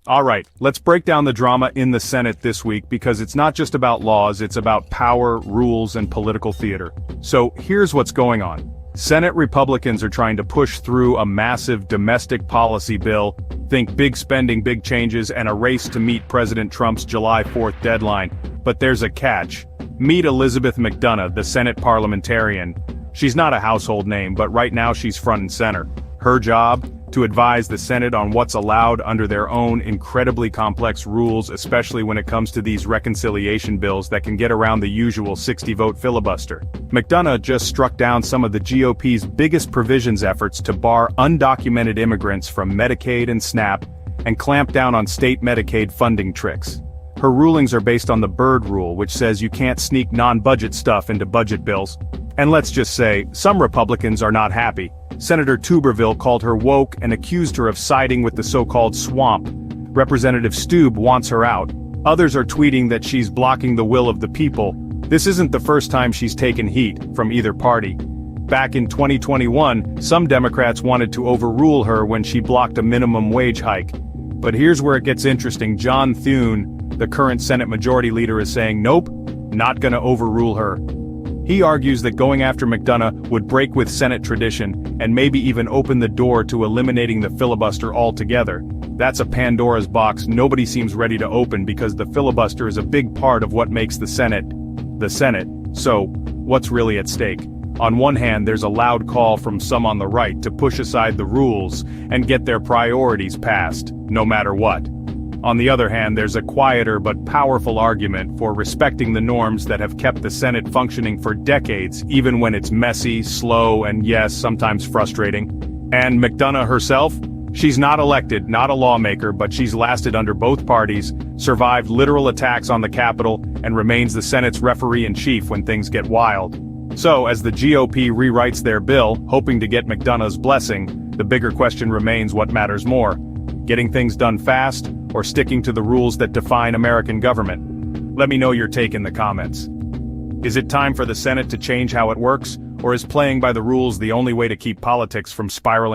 Alright, let's break down the drama in the Senate this week because it's not just about laws, it's about power, rules, and political theater. So, here's what's going on. Senate Republicans are trying to push through a massive domestic policy bill, think big spending, big changes, and a race to meet President Trump's July 4th deadline. But there's a catch. Meet Elizabeth McDonough, the Senate Parliamentarian. She's not a household name, but right now she's front and center. Her job? To advise the Senate on what's allowed under their own incredibly complex rules, especially when it comes to these reconciliation bills that can get around the usual 60-vote filibuster. McDonough just struck down some of the GOP's biggest provisions efforts to bar undocumented immigrants from Medicaid and SNAP, and clamp down on state Medicaid funding tricks. Her rulings are based on the Byrd Rule, which says you can't sneak non-budget stuff into budget bills. And let's just say, some Republicans are not happy. Senator Tuberville called her woke and accused her of siding with the so-called swamp. Representative Stube wants her out. Others are tweeting that she's blocking the will of the people. This isn't the first time she's taken heat from either party. Back in 2021, some Democrats wanted to overrule her when she blocked a minimum wage hike. But here's where it gets interesting. John Thune, the current Senate Majority Leader, is saying, nope, not gonna overrule her. He argues that going after McDonough would break with Senate tradition, and maybe even open the door to eliminating the filibuster altogether. That's a Pandora's box nobody seems ready to open because the filibuster is a big part of what makes the Senate, the Senate. So, what's really at stake? On one hand, there's a loud call from some on the right to push aside the rules and get their priorities passed, no matter what. On the other hand, there's a quieter but powerful argument for respecting the norms that have kept the Senate functioning for decades, even when it's messy, slow, and yes, sometimes frustrating. And McDonough herself? She's not elected, not a lawmaker, but she's lasted under both parties, survived literal attacks on the Capitol, and remains the Senate's referee-in-chief when things get wild. So, as the GOP rewrites their bill, hoping to get McDonough's blessing, the bigger question remains what matters more: getting things done fast, or sticking to the rules that define American government? Let me know your take in the comments. Is it time for the Senate to change how it works, or is playing by the rules the only way to keep politics from spiraling